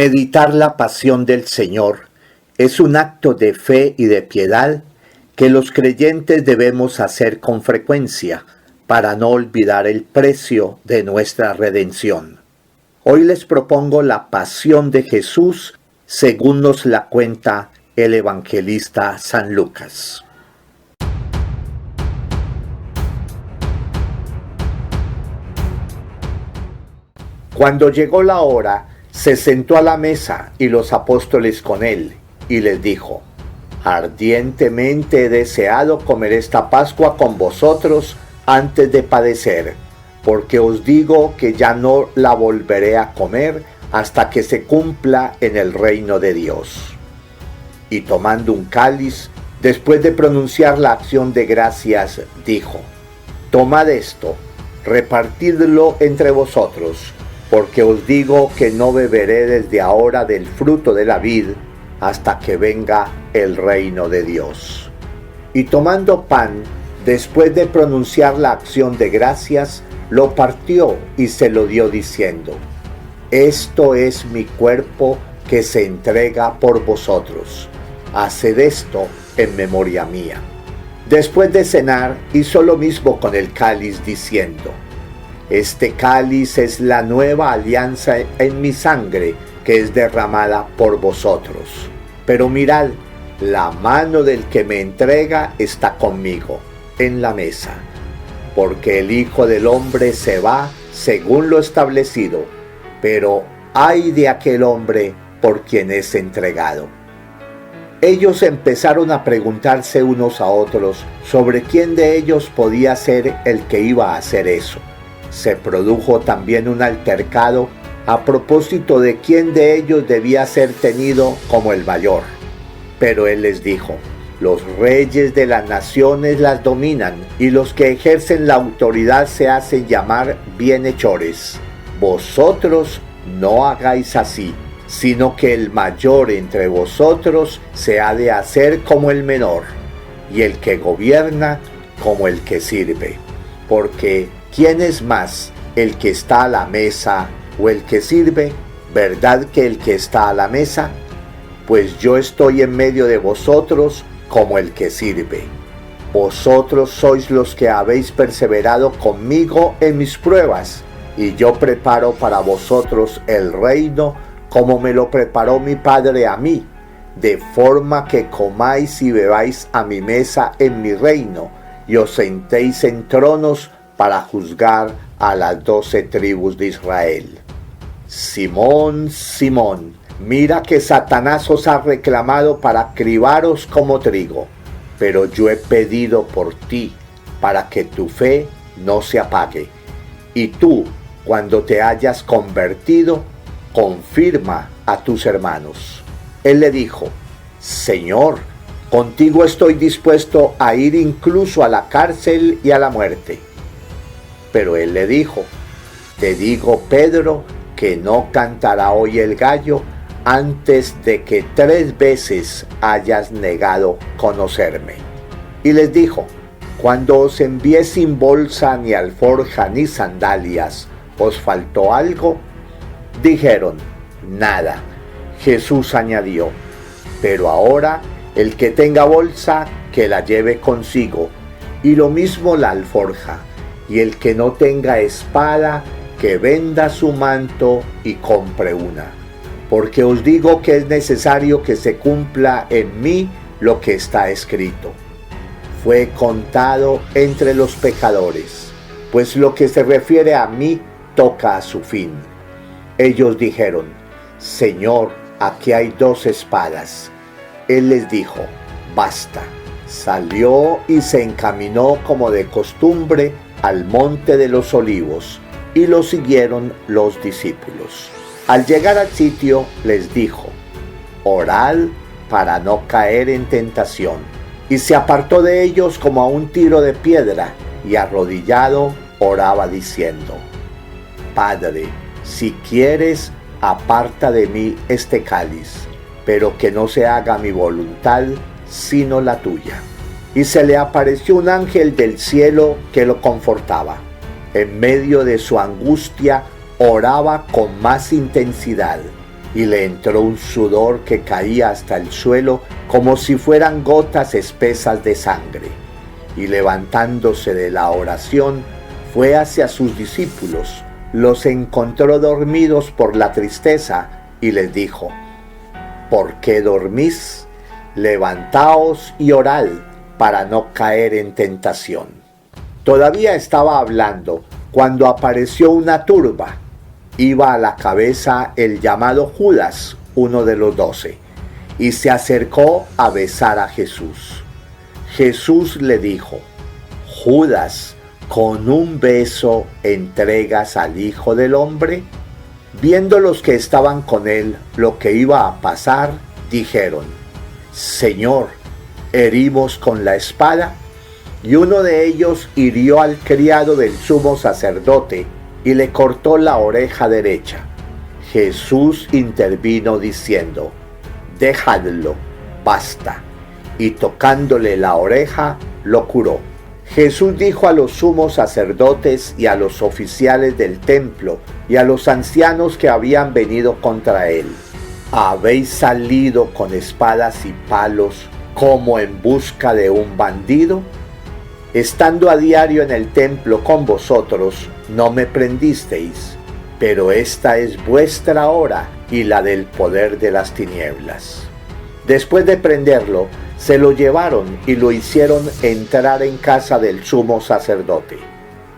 Meditar la pasión del Señor es un acto de fe y de piedad que los creyentes debemos hacer con frecuencia para no olvidar el precio de nuestra redención. Hoy les propongo la pasión de Jesús según nos la cuenta el evangelista San Lucas. Cuando llegó la hora, se sentó a la mesa y los apóstoles con él, y les dijo: ardientemente he deseado comer esta Pascua con vosotros antes de padecer, porque os digo que ya no la volveré a comer hasta que se cumpla en el reino de Dios. Y tomando un cáliz, después de pronunciar la acción de gracias, dijo: tomad esto, repartidlo entre vosotros, porque os digo que no beberé desde ahora del fruto de la vid hasta que venga el reino de Dios. Y tomando pan, después de pronunciar la acción de gracias, lo partió y se lo dio diciendo: esto es mi cuerpo que se entrega por vosotros. Haced esto en memoria mía. Después de cenar, hizo lo mismo con el cáliz diciendo: este cáliz es la nueva alianza en mi sangre, que es derramada por vosotros. Pero mirad, la mano del que me entrega está conmigo en la mesa, porque el Hijo del Hombre se va según lo establecido, pero ay de aquel hombre por quien es entregado. Ellos empezaron a preguntarse unos a otros sobre quién de ellos podía ser el que iba a hacer eso. Se produjo también un altercado a propósito de quién de ellos debía ser tenido como el mayor. Pero él les dijo: los reyes de las naciones las dominan, y los que ejercen la autoridad se hacen llamar bienhechores. Vosotros no hagáis así, sino que el mayor entre vosotros se ha de hacer como el menor, y el que gobierna como el que sirve. Porque ¿quién es más, el que está a la mesa o el que sirve? ¿Verdad que el que está a la mesa? Pues yo estoy en medio de vosotros como el que sirve. Vosotros sois los que habéis perseverado conmigo en mis pruebas, y yo preparo para vosotros el reino como me lo preparó mi Padre a mí, de forma que comáis y bebáis a mi mesa en mi reino, y os sentéis en tronos para juzgar a las 12 tribus de Israel. Simón, Simón, mira que Satanás os ha reclamado para cribaros como trigo, pero yo he pedido por ti, para que tu fe no se apague. Y tú, cuando te hayas convertido, confirma a tus hermanos. Él le dijo: Señor, contigo estoy dispuesto a ir incluso a la cárcel y a la muerte. Pero él le dijo: te digo, Pedro, que no cantará hoy el gallo antes de que 3 veces hayas negado conocerme. Y les dijo: cuando os envié sin bolsa, ni alforja, ni sandalias, ¿os faltó algo? Dijeron: nada. Jesús añadió: pero ahora el que tenga bolsa, que la lleve consigo, y lo mismo la alforja. Y el que no tenga espada, que venda su manto y compre una. Porque os digo que es necesario que se cumpla en mí lo que está escrito. Fue contado entre los pecadores, pues lo que se refiere a mí toca a su fin. Ellos dijeron: Señor, aquí hay 2 espadas. Él les dijo: basta. Salió y se encaminó como de costumbre al monte de los olivos, y lo siguieron los discípulos. Al llegar al sitio les dijo: orad para no caer en tentación. Y se apartó de ellos como a un tiro de piedra, y arrodillado oraba diciendo: Padre, si quieres, aparta de mí este cáliz, pero que no se haga mi voluntad sino la tuya. Y se le apareció un ángel del cielo que lo confortaba. En medio de su angustia oraba con más intensidad: y le entró un sudor que caía hasta el suelo como si fueran gotas espesas de sangre. Y levantándose de la oración, fue hacia sus discípulos, los encontró dormidos por la tristeza y les dijo: ¿por qué dormís? Levantaos y orad para no caer en tentación. Todavía estaba hablando cuando apareció una turba. Iba a la cabeza el llamado Judas, uno de los 12, y se acercó a besar a Jesús. Jesús le dijo: Judas, ¿con un beso entregas al Hijo del Hombre? Viendo los que estaban con él lo que iba a pasar, dijeron: Señor, ¿herimos con la espada? Y uno de ellos hirió al criado del sumo sacerdote y le cortó la oreja derecha. Jesús intervino diciendo: dejadlo, basta. Y tocándole la oreja, lo curó. Jesús dijo a los sumos sacerdotes y a los oficiales del templo y a los ancianos que habían venido contra él: ¿habéis salido con espadas y palos como en busca de un bandido? Estando a diario en el templo con vosotros, no me prendisteis, pero esta es vuestra hora y la del poder de las tinieblas. Después de prenderlo, se lo llevaron y lo hicieron entrar en casa del sumo sacerdote.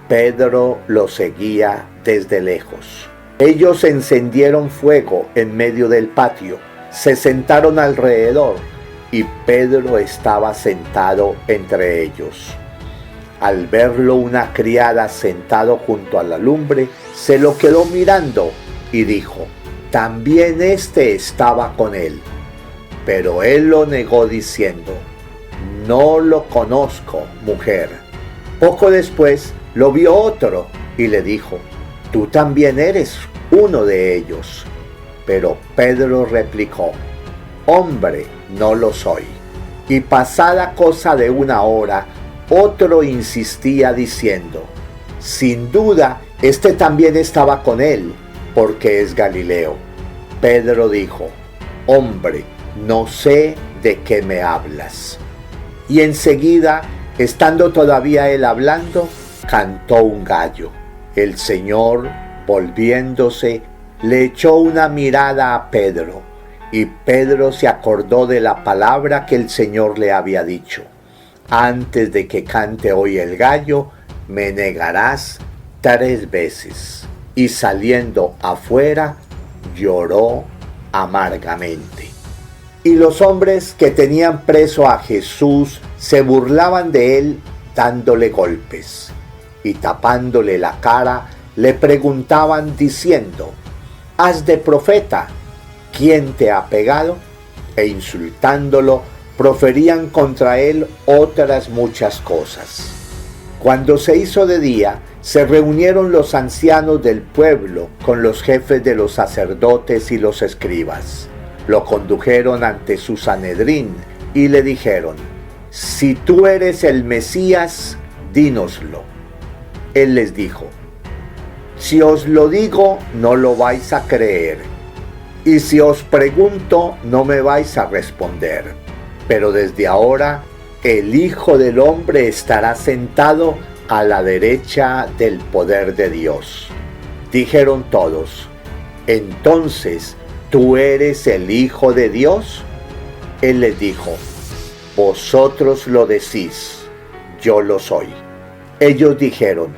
Pedro lo seguía desde lejos. Ellos encendieron fuego en medio del patio, se sentaron alrededor y Pedro estaba sentado entre ellos. Al verlo una criada sentado junto a la lumbre, se lo quedó mirando y dijo: también éste estaba con él. Pero él lo negó diciendo: no lo conozco, mujer. Poco después lo vio otro y le dijo: tú también eres uno de ellos. Pero Pedro replicó: hombre, no lo soy. Y pasada cosa de una hora, otro insistía diciendo: sin duda, este también estaba con él, porque es Galileo. Pedro dijo: hombre, no sé de qué me hablas. Y enseguida, estando todavía él hablando, cantó un gallo. El Señor, volviéndose, le echó una mirada a Pedro, y Pedro se acordó de la palabra que el Señor le había dicho: antes de que cante hoy el gallo, me negarás 3 veces. Y saliendo afuera, lloró amargamente. Y los hombres que tenían preso a Jesús se burlaban de él dándole golpes, y tapándole la cara le preguntaban diciendo: haz de profeta, ¿quién te ha pegado? E insultándolo, proferían contra él otras muchas cosas. Cuando se hizo de día, se reunieron los ancianos del pueblo con los jefes de los sacerdotes y los escribas. Lo condujeron ante su Sanedrín y le dijeron: si tú eres el Mesías, dínoslo. Él les dijo: si os lo digo, no lo vais a creer, y si os pregunto, no me vais a responder. Pero desde ahora, el Hijo del Hombre estará sentado a la derecha del poder de Dios. Dijeron todos: entonces, ¿tú eres el Hijo de Dios? Él les dijo: vosotros lo decís, yo lo soy. Ellos dijeron: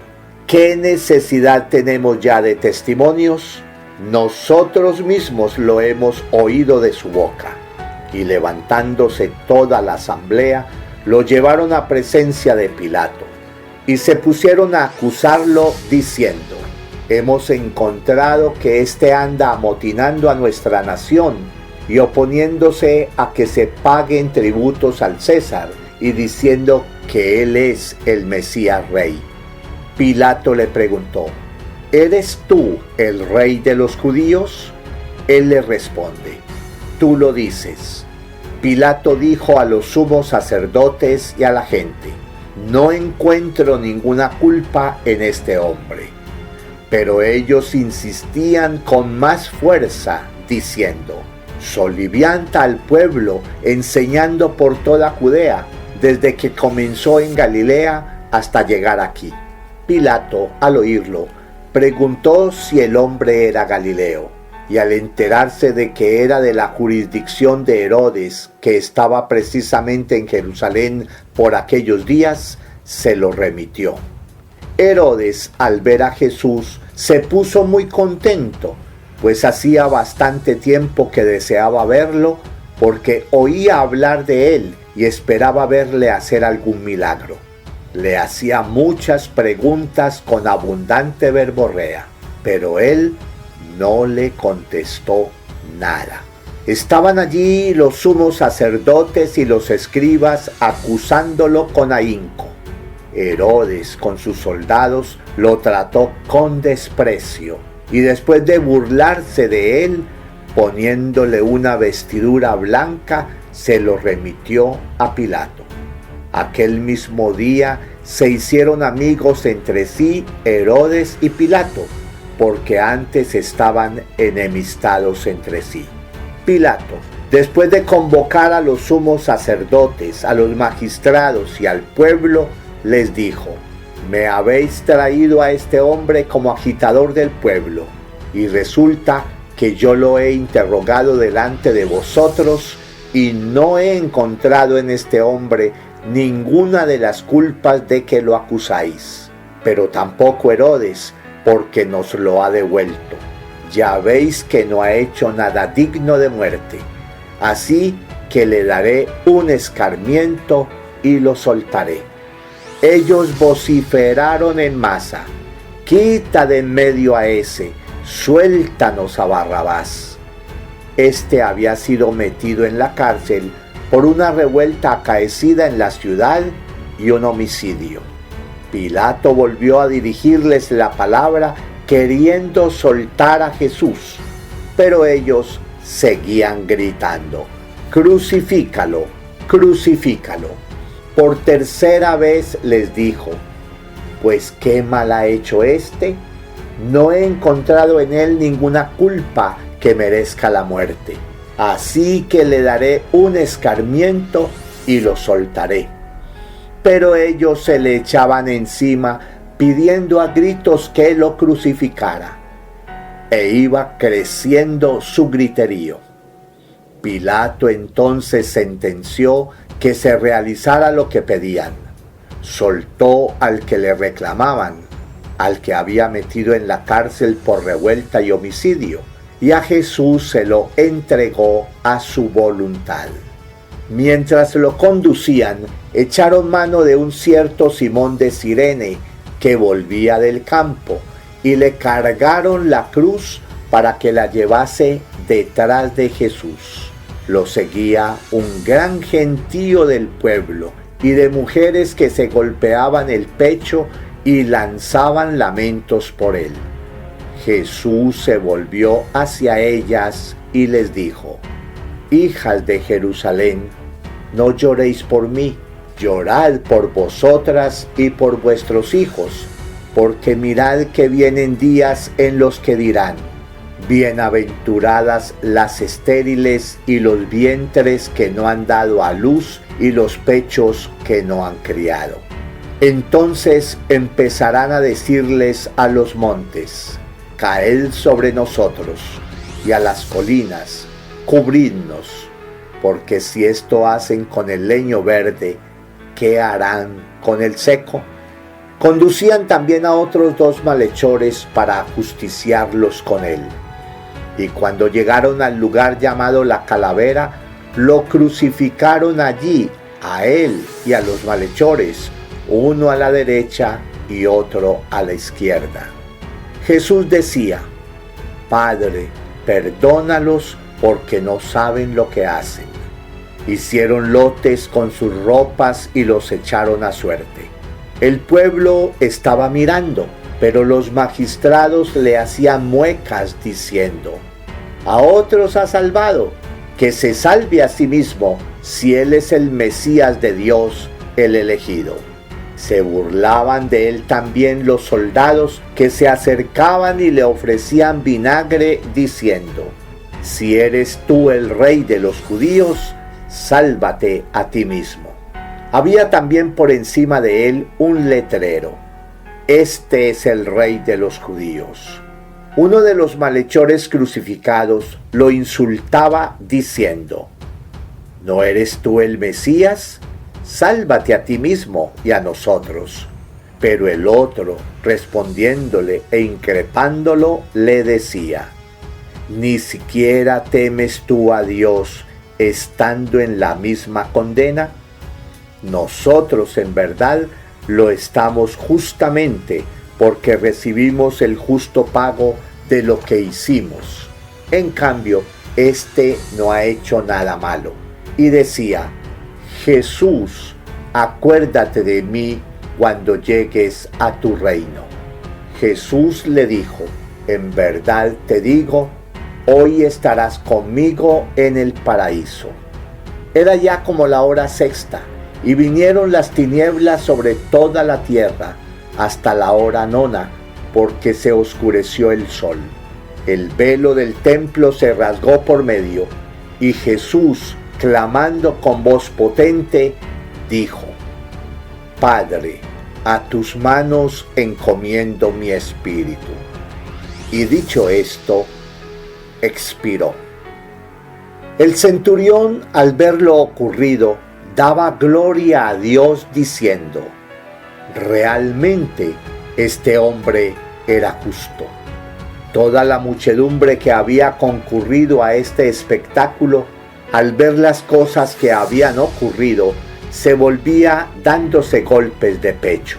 ¿qué necesidad tenemos ya de testimonios? Nosotros mismos lo hemos oído de su boca. Y levantándose toda la asamblea, lo llevaron a presencia de Pilato, y se pusieron a acusarlo diciendo: hemos encontrado que éste anda amotinando a nuestra nación y oponiéndose a que se paguen tributos al César, y diciendo que él es el Mesías Rey. Pilato le preguntó: ¿eres tú el rey de los judíos? Él le responde: tú lo dices. Pilato dijo a los sumos sacerdotes y a la gente: no encuentro ninguna culpa en este hombre. Pero ellos insistían con más fuerza, diciendo: solivianta al pueblo, enseñando por toda Judea, desde que comenzó en Galilea hasta llegar aquí. Pilato, al oírlo, preguntó si el hombre era Galileo, y al enterarse de que era de la jurisdicción de Herodes, que estaba precisamente en Jerusalén por aquellos días, se lo remitió. Herodes, al ver a Jesús, se puso muy contento, pues hacía bastante tiempo que deseaba verlo, porque oía hablar de él y esperaba verle hacer algún milagro. Le hacía muchas preguntas con abundante verborrea, pero él no le contestó nada. Estaban allí los sumos sacerdotes y los escribas acusándolo con ahínco. Herodes, con sus soldados, lo trató con desprecio, y después de burlarse de él, poniéndole una vestidura blanca, se lo remitió a Pilato. Aquel mismo día se hicieron amigos entre sí Herodes y Pilato, porque antes estaban enemistados entre sí. Pilato, después de convocar a los sumos sacerdotes, a los magistrados y al pueblo, les dijo: me habéis traído a este hombre como agitador del pueblo, y resulta que yo lo he interrogado delante de vosotros, y no he encontrado en este hombre ninguna de las culpas de que lo acusáis, pero tampoco Herodes, porque nos lo ha devuelto. Ya veis que no ha hecho nada digno de muerte, así que le daré un escarmiento y lo soltaré. Ellos vociferaron en masa: quita de en medio a ese, suéltanos a Barrabás. Este había sido metido en la cárcel por una revuelta acaecida en la ciudad y un homicidio. Pilato volvió a dirigirles la palabra queriendo soltar a Jesús, pero ellos seguían gritando: crucifícalo, crucifícalo. Por tercera vez les dijo: pues qué mal ha hecho este, no he encontrado en él ninguna culpa que merezca la muerte, así que le daré un escarmiento y lo soltaré. Pero ellos se le echaban encima, pidiendo a gritos que lo crucificara, e iba creciendo su griterío. Pilato entonces sentenció que se realizara lo que pedían. Soltó al que le reclamaban, al que había metido en la cárcel por revuelta y homicidio, y a Jesús se lo entregó a su voluntad. Mientras lo conducían, echaron mano de un cierto Simón de Cirene, que volvía del campo, y le cargaron la cruz para que la llevase detrás de Jesús. Lo seguía un gran gentío del pueblo y de mujeres que se golpeaban el pecho y lanzaban lamentos por él. Jesús se volvió hacia ellas y les dijo: hijas de Jerusalén, no lloréis por mí, llorad por vosotras y por vuestros hijos, porque mirad que vienen días en los que dirán: bienaventuradas las estériles y los vientres que no han dado a luz y los pechos que no han criado. Entonces empezarán a decirles a los montes: caed sobre nosotros, y a las colinas: cubridnos, porque si esto hacen con el leño verde, ¿qué harán con el seco? Conducían también a otros dos malhechores para ajusticiarlos con él. Y cuando llegaron al lugar llamado la Calavera, lo crucificaron allí, a él y a los malhechores, uno a la derecha y otro a la izquierda. Jesús decía: Padre, perdónalos porque no saben lo que hacen. Hicieron lotes con sus ropas y los echaron a suerte. El pueblo estaba mirando, pero los magistrados le hacían muecas diciendo: a otros ha salvado, que se salve a sí mismo si él es el Mesías de Dios, el elegido. Se burlaban de él también los soldados que se acercaban y le ofrecían vinagre diciendo: si eres tú el rey de los judíos, sálvate a ti mismo. Había también por encima de él un letrero: este es el rey de los judíos. Uno de los malhechores crucificados lo insultaba diciendo: ¿no eres tú el Mesías? Sálvate a ti mismo y a nosotros. Pero el otro, respondiéndole e increpándolo, le decía: ¿ni siquiera temes tú a Dios estando en la misma condena? Nosotros en verdad lo estamos justamente porque recibimos el justo pago de lo que hicimos. En cambio, este no ha hecho nada malo. Y decía: Jesús, acuérdate de mí cuando llegues a tu reino. Jesús le dijo: en verdad te digo, hoy estarás conmigo en el paraíso. Era ya como la hora sexta, y vinieron las tinieblas sobre toda la tierra, hasta la hora nona, porque se oscureció el sol. El velo del templo se rasgó por medio, y Jesús, clamando con voz potente, dijo: Padre, a tus manos encomiendo mi espíritu. Y dicho esto, expiró. El centurión, al ver lo ocurrido, daba gloria a Dios diciendo: realmente este hombre era justo. Toda la muchedumbre que había concurrido a este espectáculo, al ver las cosas que habían ocurrido, se volvía dándose golpes de pecho.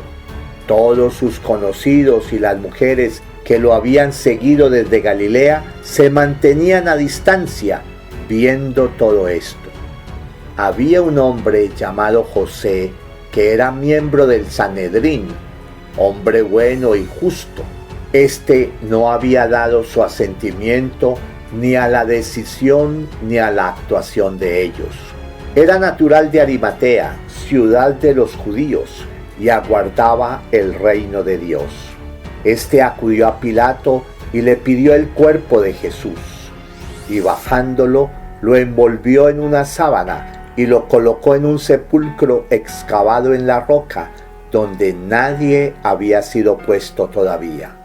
Todos sus conocidos y las mujeres que lo habían seguido desde Galilea se mantenían a distancia viendo todo esto. Había un hombre llamado José que era miembro del Sanedrín, hombre bueno y justo. Este no había dado su asentimiento ni a la decisión ni a la actuación de ellos. Era natural de Arimatea, ciudad de los judíos, y aguardaba el reino de Dios. Este acudió a Pilato y le pidió el cuerpo de Jesús, y bajándolo, lo envolvió en una sábana y lo colocó en un sepulcro excavado en la roca, donde nadie había sido puesto todavía.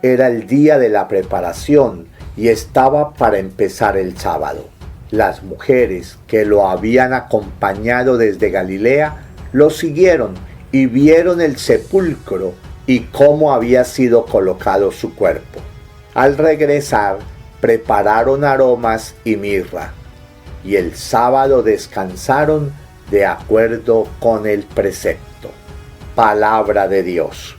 Era el día de la preparación y estaba para empezar el sábado. Las mujeres que lo habían acompañado desde Galilea lo siguieron y vieron el sepulcro y cómo había sido colocado su cuerpo. Al regresar, prepararon aromas y mirra, y el sábado descansaron de acuerdo con el precepto. Palabra de Dios.